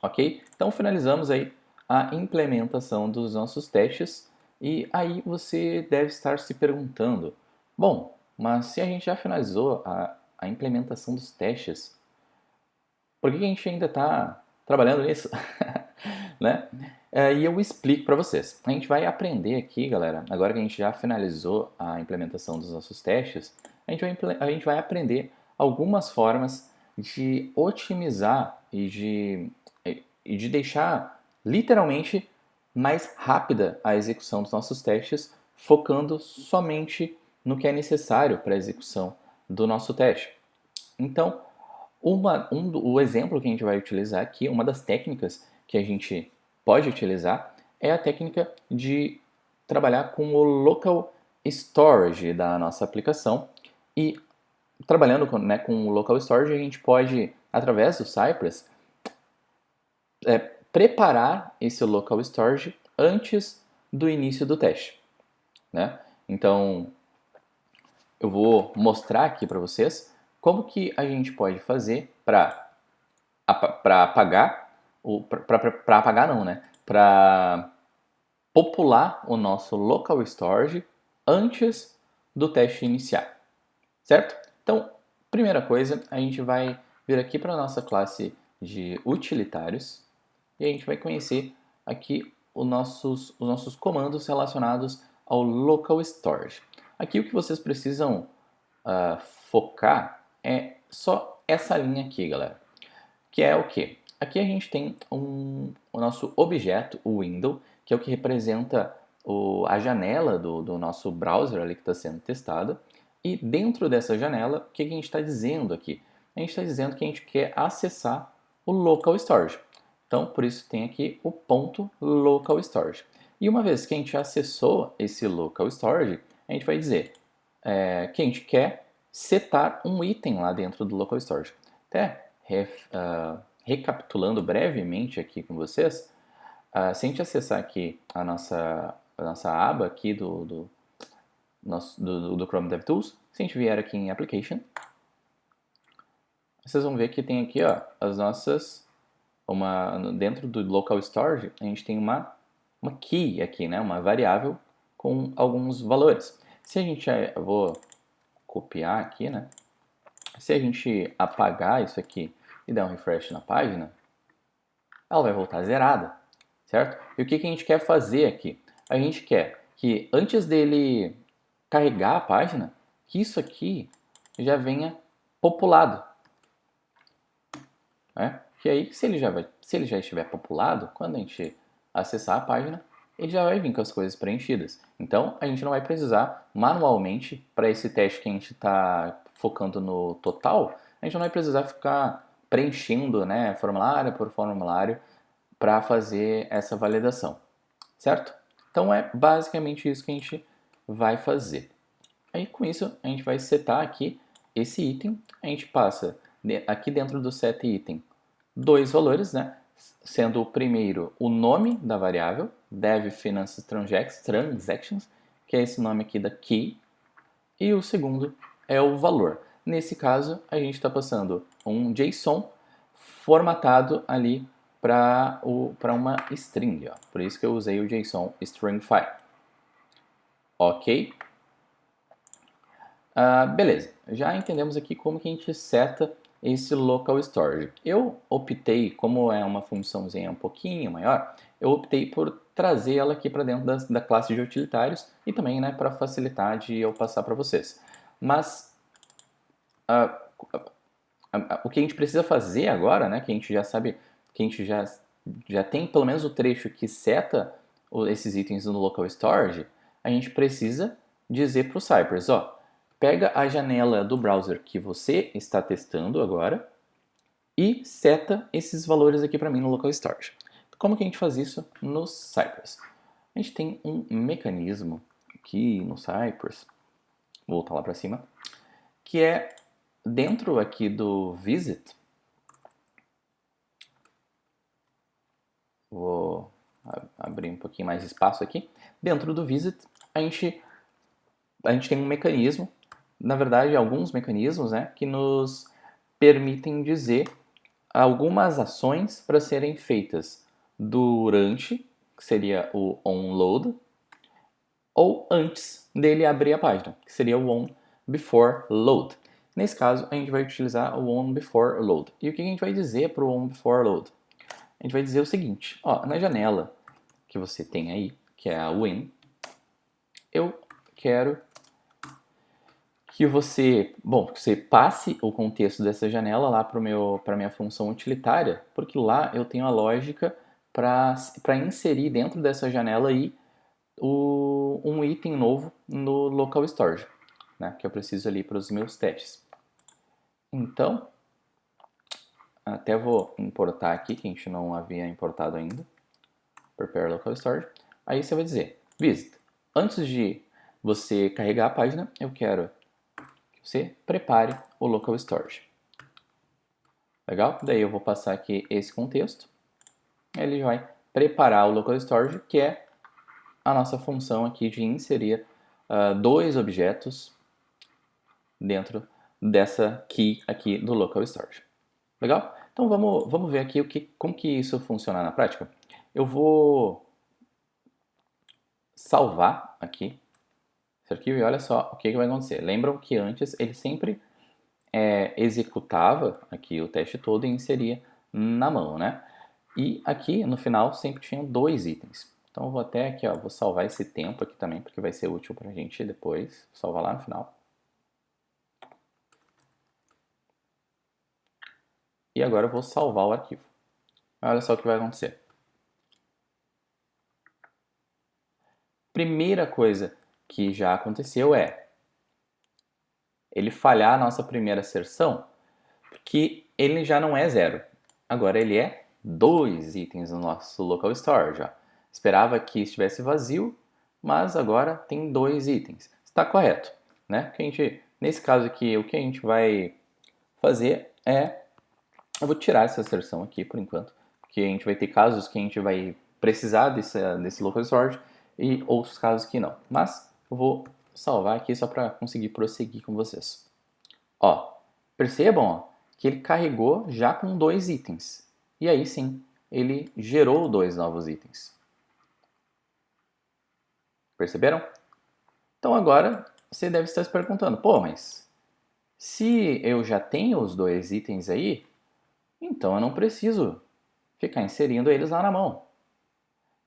ok? Então finalizamos aí a implementação dos nossos testes e aí você deve estar se perguntando, bom, mas se a gente já finalizou a implementação dos testes, por que a gente ainda está trabalhando nisso? Né? E eu explico para vocês. A gente vai aprender aqui, galera, agora que a gente já finalizou a implementação dos nossos testes, a gente vai aprender algumas formas de otimizar e de deixar literalmente mais rápida a execução dos nossos testes, focando somente no que é necessário para a execução do nosso teste. Então, o exemplo que a gente vai utilizar aqui, uma das técnicas que a gente pode utilizar é a técnica de trabalhar com o local storage da nossa aplicação. E trabalhando com o local storage, a gente pode, através do Cypress, preparar esse local storage antes do início do teste. Né? Então, eu vou mostrar aqui para vocês como que a gente pode fazer para apagar, para apagar não, né? Para popular o nosso local storage antes do teste iniciar, certo? Então, primeira coisa, a gente vai vir aqui para a nossa classe de utilitários e a gente vai conhecer aqui os nossos comandos relacionados ao local storage. Aqui o que vocês precisam focar é só essa linha aqui, galera. Que é o quê? Aqui a gente tem o nosso objeto, o window, que é o que representa a janela do nosso browser ali que está sendo testada. E dentro dessa janela, o que a gente está dizendo aqui? A gente está dizendo que a gente quer acessar o local storage. Então, por isso tem aqui o ponto local storage. E uma vez que a gente acessou esse local storage, a gente vai dizer que a gente quer setar um item lá dentro do local storage. Até recapitulando brevemente aqui com vocês, se a gente acessar aqui a nossa aba aqui do Chrome DevTools, se a gente vier aqui em Application, vocês vão ver que tem aqui ó, as nossas, dentro do Local Storage, a gente tem uma key aqui, né, uma variável com alguns valores. Se a gente, eu vou copiar aqui, né, se a gente apagar isso aqui e dar um refresh na página, ela vai voltar zerada, certo? E o que a gente quer fazer aqui? A gente quer que antes dele carregar a página, que isso aqui já venha populado. Né? Que aí, se ele já estiver populado, quando a gente acessar a página, ele já vai vir com as coisas preenchidas. Então, a gente não vai precisar manualmente, para esse teste que a gente está focando no total, a gente não vai precisar ficar preenchendo, né, formulário por formulário para fazer essa validação, certo? Então é basicamente isso que a gente vai fazer. Aí com isso a gente vai setar aqui esse item, a gente passa aqui dentro do set item dois valores, né? Sendo o primeiro o nome da variável, dev finance transactions, que é esse nome aqui da key, e o segundo é o valor. Nesse caso, a gente está passando um JSON formatado ali para uma string. Ó. Por isso que eu usei o JSON string file. Ok? Beleza, já entendemos aqui como que a gente seta esse local storage. Eu optei, como é uma funçãozinha um pouquinho maior, eu optei por trazer ela aqui para dentro da classe de utilitários e também né, para facilitar de eu passar para vocês. Mas o que a gente precisa fazer agora, né, que a gente já sabe, que a gente já tem pelo menos o trecho que seta esses itens no local storage, a gente precisa dizer para o Cypress, ó, pega a janela do browser que você está testando agora e seta esses valores aqui para mim no local storage. Como que a gente faz isso no Cypress? A gente tem um mecanismo aqui no Cypress, vou voltar lá para cima, que é dentro aqui do visit, vou abrir um pouquinho mais de espaço aqui, dentro do visit a gente tem um mecanismo, na verdade alguns mecanismos, né, que nos permitem dizer algumas ações para serem feitas durante, que seria o onload, ou antes dele abrir a página, que seria o on before load. Nesse caso, a gente vai utilizar o on before load. E o que a gente vai dizer para o on before load? A gente vai dizer o seguinte, ó, na janela que você tem aí, que é a when, eu quero que você passe o contexto dessa janela lá para a minha função utilitária, porque lá eu tenho a lógica para inserir dentro dessa janela aí um item novo no local storage, né, que eu preciso ali para os meus testes. Então, até vou importar aqui, que a gente não havia importado ainda, prepare local storage. Aí você vai dizer, visit, antes de você carregar a página, eu quero que você prepare o local storage. Legal? Daí eu vou passar aqui esse contexto. Ele vai preparar o local storage, que é a nossa função aqui de inserir dois objetos dentro dessa key aqui do local storage. Legal? Então vamos ver aqui como que isso funciona na prática. Eu vou salvar aqui esse arquivo e olha só o que vai acontecer. Lembram que antes ele sempre executava aqui o teste todo e inseria na mão, né? E aqui no final sempre tinha dois itens. Então eu vou até aqui, ó, vou salvar esse tempo aqui também, porque vai ser útil pra gente depois. Salvar lá no final. E agora eu vou salvar o arquivo. Olha só o que vai acontecer. Primeira coisa que já aconteceu é ele falhar a nossa primeira asserção, porque ele já não é 0. Agora ele é 2 itens no nosso local storage. Ó. Esperava que estivesse vazio, mas agora tem 2 itens. Está correto, né? Nesse caso aqui, o que a gente vai fazer é... Eu vou tirar essa asserção aqui por enquanto, porque a gente vai ter casos que a gente vai precisar desse local storage e outros casos que não. Mas eu vou salvar aqui só para conseguir prosseguir com vocês. Ó, percebam ó, que ele carregou já com 2 itens. E aí sim, ele gerou 2 novos itens. Perceberam? Então agora você deve estar se perguntando, pô, mas se eu já tenho os 2 itens aí, então eu não preciso ficar inserindo eles lá na mão.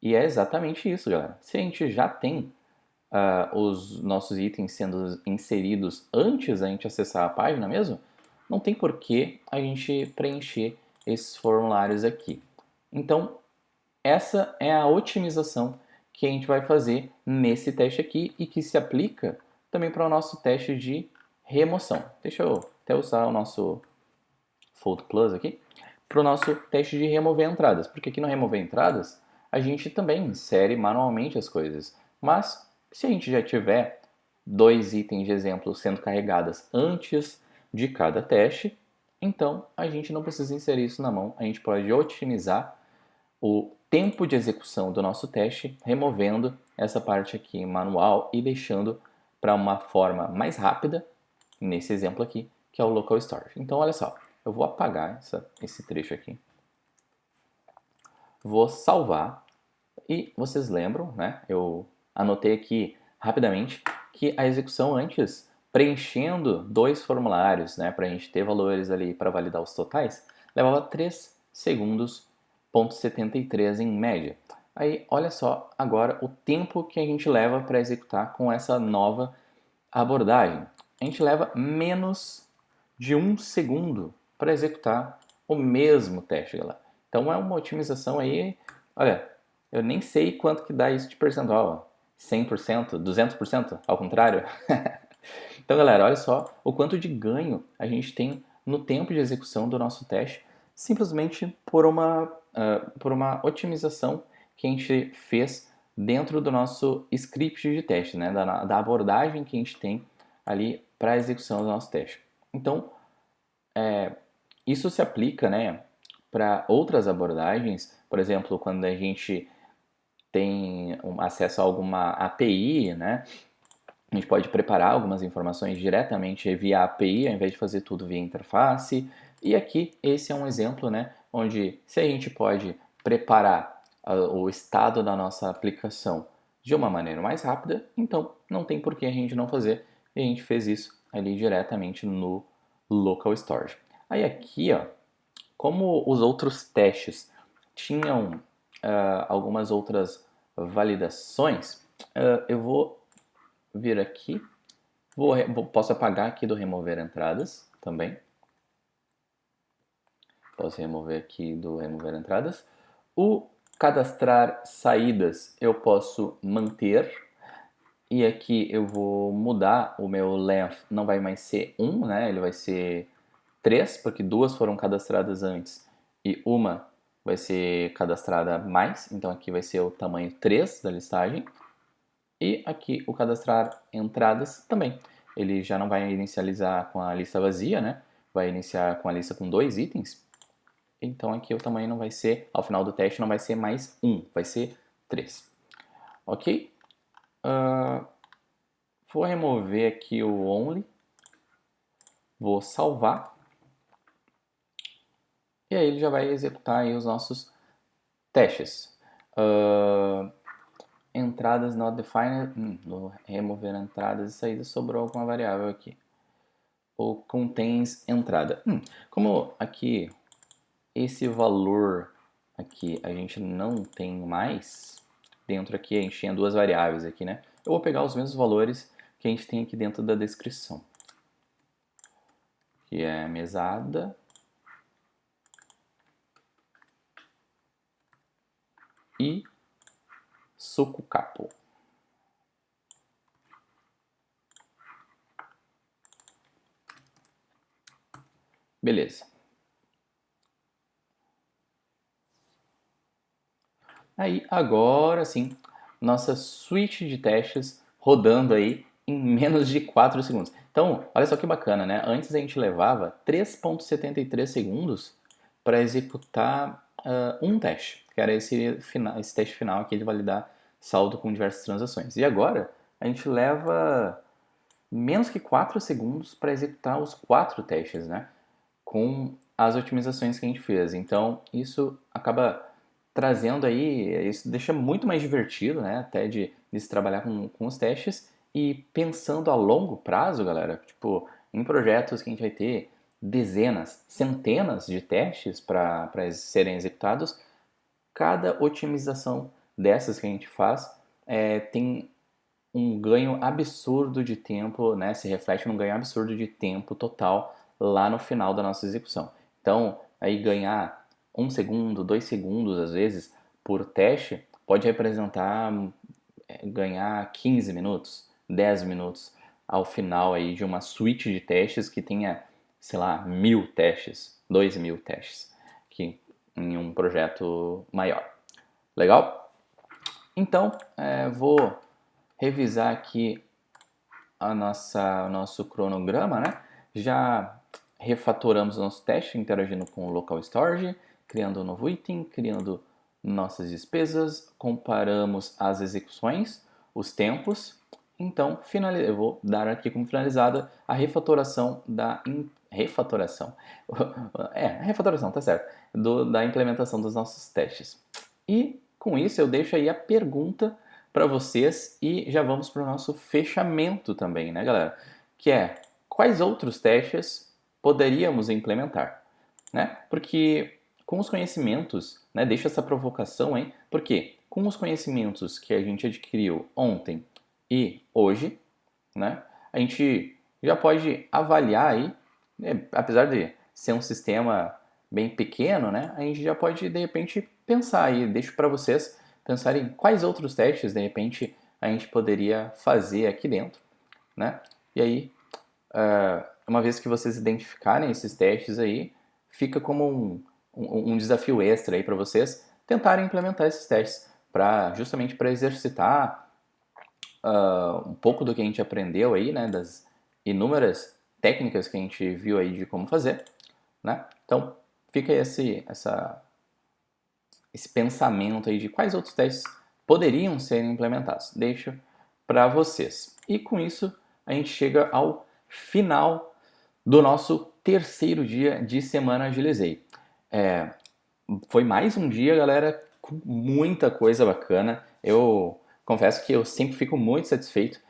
E é exatamente isso, galera. Se a gente já tem os nossos itens sendo inseridos antes da gente acessar a página mesmo, não tem por que a gente preencher esses formulários aqui. Então, essa é a otimização que a gente vai fazer nesse teste aqui e que se aplica também para o nosso teste de remoção. Deixa eu até usar o nosso Fold Plus aqui para o nosso teste de remover entradas, porque aqui no remover entradas a gente também insere manualmente as coisas, mas se a gente já tiver 2 itens de exemplo sendo carregadas antes de cada teste, então a gente não precisa inserir isso na mão, a gente pode otimizar o tempo de execução do nosso teste, removendo essa parte aqui manual e deixando para uma forma mais rápida, nesse exemplo aqui, que é o local storage. Então olha só, eu vou apagar esse trecho aqui, vou salvar e vocês lembram, né? Eu anotei aqui rapidamente que a execução antes, preenchendo 2 formulários, né, para a gente ter valores ali para validar os totais, levava 3 segundos, 73 em média. Aí, olha só agora o tempo que a gente leva para executar com essa nova abordagem. A gente leva menos de 1 segundo para executar o mesmo teste, galera. Então é uma otimização aí, olha, eu nem sei quanto que dá isso de percentual, 100%, 200%, ao contrário. Então, galera, olha só o quanto de ganho a gente tem no tempo de execução do nosso teste, simplesmente por uma otimização que a gente fez dentro do nosso script de teste, né? Da abordagem que a gente tem ali para a execução do nosso teste. Então, isso se aplica, né, para outras abordagens, por exemplo, quando a gente tem acesso a alguma API, né, A gente pode preparar algumas informações diretamente via API, ao invés de fazer tudo via interface. E aqui, esse é um exemplo, né, onde se a gente pode preparar o estado da nossa aplicação de uma maneira mais rápida, então não tem por que a gente não fazer. E a gente fez isso ali diretamente no Local Storage. Aí aqui, ó, como os outros testes tinham algumas outras validações, eu vou vir aqui, posso apagar aqui do remover entradas também. Posso remover aqui do remover entradas. O cadastrar saídas eu posso manter. E aqui eu vou mudar o meu length, não vai mais ser 1, né? Ele vai ser 3, porque duas foram cadastradas antes e uma vai ser cadastrada mais. Então aqui vai ser o tamanho 3 da listagem. E aqui o cadastrar entradas também. Ele já não vai inicializar com a lista vazia, né? Vai iniciar com a lista com 2 itens. Então aqui o tamanho não vai ser, ao final do teste, não vai ser mais 1, vai ser 3. Ok? Vou remover aqui o only. Vou salvar. E aí ele já vai executar aí os nossos testes. Entradas not defined. Vou remover entradas e saídas, sobrou alguma variável aqui. Ou contains entrada. Como aqui esse valor aqui a gente não tem mais, dentro aqui a gente tinha duas variáveis aqui, né? Eu vou pegar os mesmos valores que a gente tem aqui dentro da descrição. Que é mesada e sucucapo. Beleza. Aí, agora sim, nossa suite de testes rodando aí em menos de 4 segundos. Então, olha só que bacana, né? Antes a gente levava 3,73 segundos para executar um teste, que era esse teste final aqui de validar saldo com diversas transações. E agora a gente leva menos que 4 segundos para executar os 4 testes, né? Com as otimizações que a gente fez. Então, isso acaba trazendo aí, isso deixa muito mais divertido, né? Até de se trabalhar com os testes e pensando a longo prazo, galera, tipo, em projetos que a gente vai ter dezenas, centenas de testes para serem executados, cada otimização dessas que a gente faz tem um ganho absurdo de tempo, né? Se reflete num ganho absurdo de tempo total lá no final da nossa execução. Então, aí ganhar 1 segundo, 2 segundos, às vezes, por teste, pode representar ganhar 15 minutos, 10 minutos ao final aí de uma suite de testes que tenha, sei lá, 1.000 testes, 2.000 testes, que em um projeto maior. Legal? Então, vou revisar aqui o nosso cronograma, né? Já refatoramos o nosso teste interagindo com o local storage, criando um novo item, criando nossas despesas, comparamos as execuções, os tempos. Então, eu vou dar aqui como finalizada a refatoração refatoração. Refatoração, tá certo. Da implementação dos nossos testes. E com isso eu deixo aí a pergunta para vocês e já vamos para o nosso fechamento também, né, galera? Que é quais outros testes poderíamos implementar, né? Porque com os conhecimentos, né, deixa essa provocação, hein? Porque com os conhecimentos que a gente adquiriu ontem e hoje, né, a gente já pode avaliar aí, né, apesar de ser um sistema bem pequeno, né, a gente já pode de repente pensar aí, deixo para vocês pensarem quais outros testes de repente a gente poderia fazer aqui dentro, né? E aí, uma vez que vocês identificarem esses testes aí, fica como um desafio extra aí para vocês tentarem implementar esses testes justamente para exercitar um pouco do que a gente aprendeu aí, né, das inúmeras técnicas que a gente viu aí de como fazer, né? Então, fica esse pensamento aí de quais outros testes poderiam ser implementados. Deixo para vocês. E com isso, a gente chega ao final do nosso terceiro dia de Semana Agilizei. Foi mais um dia, galera, com muita coisa bacana. Eu confesso que eu sempre fico muito satisfeito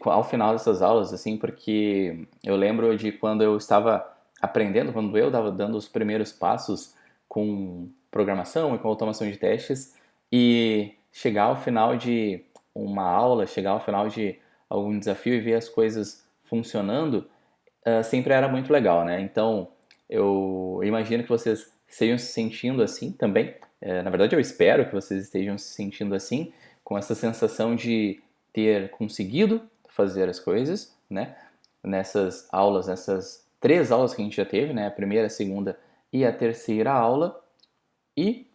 ao final dessas aulas, assim, porque eu lembro de quando eu estava aprendendo, quando eu estava dando os primeiros passos com programação e com automação de testes, e chegar ao final de uma aula, chegar ao final de algum desafio e ver as coisas funcionando, sempre era muito legal, né? Então, eu imagino que vocês estejam se sentindo assim também. Na verdade, eu espero que vocês estejam se sentindo assim, com essa sensação de ter conseguido fazer as coisas, né? Nessas aulas, nessas 3 aulas que a gente já teve, né? A primeira, a segunda e a terceira aula. E,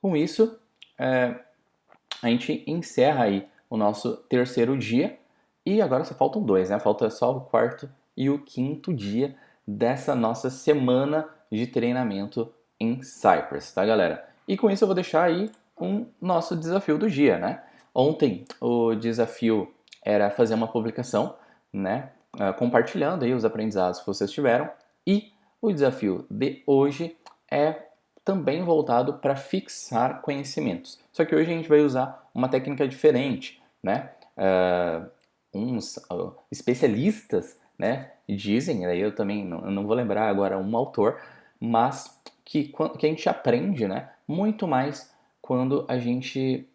com isso, a gente encerra aí o nosso terceiro dia. E agora só faltam 2, né? Falta só o quarto e o quinto dia dessa nossa semana de treinamento em Cypress, tá, galera? E com isso eu vou deixar aí um nosso desafio do dia, né? Ontem o desafio era fazer uma publicação, né? Compartilhando aí os aprendizados que vocês tiveram. E o desafio de hoje é também voltado para fixar conhecimentos. Só que hoje a gente vai usar uma técnica diferente, né? Uns especialistas, né, dizem, aí eu também não vou lembrar agora um autor, mas que a gente aprende, né, muito mais quando a gente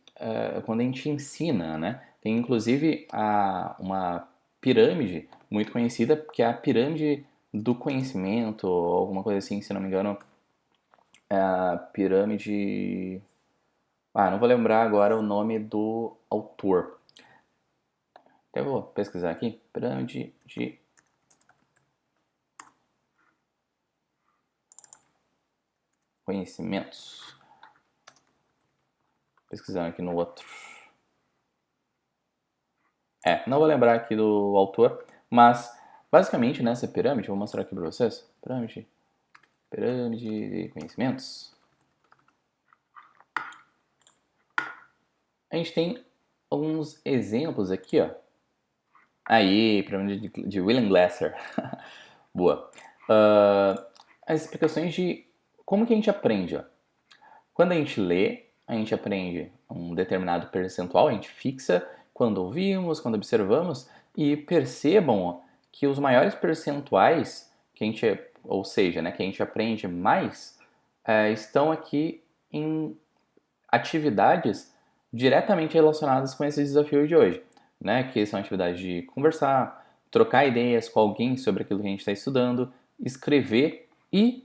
ensina, né? Tem inclusive uma pirâmide muito conhecida, que é a pirâmide do conhecimento, ou alguma coisa assim, se não me engano, é a pirâmide... não vou lembrar agora o nome do autor. Eu vou pesquisar aqui. Pirâmide de conhecimentos. Pesquisando aqui no outro. Não vou lembrar aqui do autor, mas basicamente nessa pirâmide, vou mostrar aqui para vocês. Pirâmide de conhecimentos. A gente tem alguns exemplos aqui, ó. Aí, pirâmide de William Glasser. Boa. As explicações de como que a gente aprende, ó. Quando a gente lê, a gente aprende um determinado percentual, a gente fixa quando ouvimos, quando observamos, e percebam, ó, que os maiores percentuais que a gente, ou seja, né, que a gente aprende mais, estão aqui em atividades diretamente relacionadas com esse desafio de hoje, né, que são atividades de conversar, trocar ideias com alguém sobre aquilo que a gente está estudando, escrever e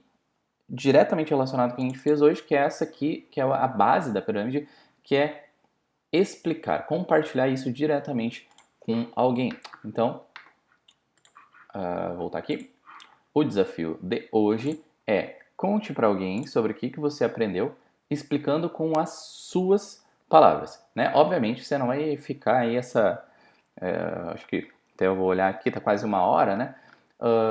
diretamente relacionado com o que a gente fez hoje, que é essa aqui, que é a base da pirâmide, que é explicar, compartilhar isso diretamente com alguém. Então, voltar aqui. O desafio de hoje é conte para alguém sobre o que você aprendeu, explicando com as suas palavras, né? Obviamente, você não vai ficar aí acho que até eu vou olhar aqui, tá quase 1 hora, né?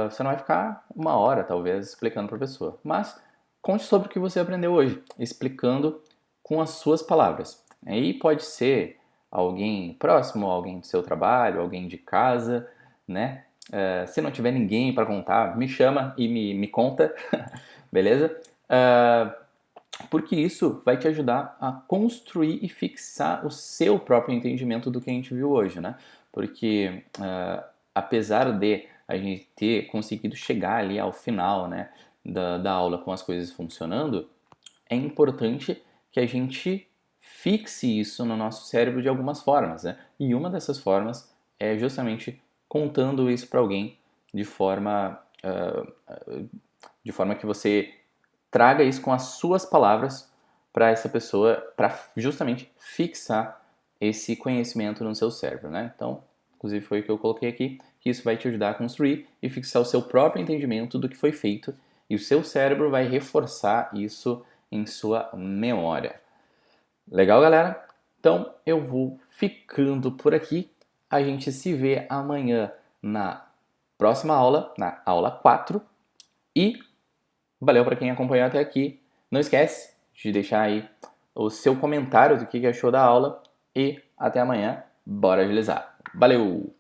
Você não vai ficar 1 hora, talvez, explicando para a pessoa. Mas conte sobre o que você aprendeu hoje, explicando com as suas palavras. Aí pode ser alguém próximo, alguém do seu trabalho, alguém de casa, né? Se não tiver ninguém para contar, me chama e me conta, beleza? Porque isso vai te ajudar a construir e fixar o seu próprio entendimento do que a gente viu hoje, né? Porque apesar de a gente ter conseguido chegar ali ao final, né, da aula com as coisas funcionando, é importante que a gente fixe isso no nosso cérebro de algumas formas, né? E uma dessas formas é justamente contando isso para alguém de forma que você traga isso com as suas palavras para essa pessoa, para justamente fixar esse conhecimento no seu cérebro, né? Então, inclusive foi o que eu coloquei aqui, que isso vai te ajudar a construir e fixar o seu próprio entendimento do que foi feito e o seu cérebro vai reforçar isso em sua memória. Legal, galera? Então, eu vou ficando por aqui. A gente se vê amanhã na próxima aula, na aula 4. E valeu para quem acompanhou até aqui. Não esquece de deixar aí o seu comentário do que achou da aula. E até amanhã. Bora agilizar. Valeu!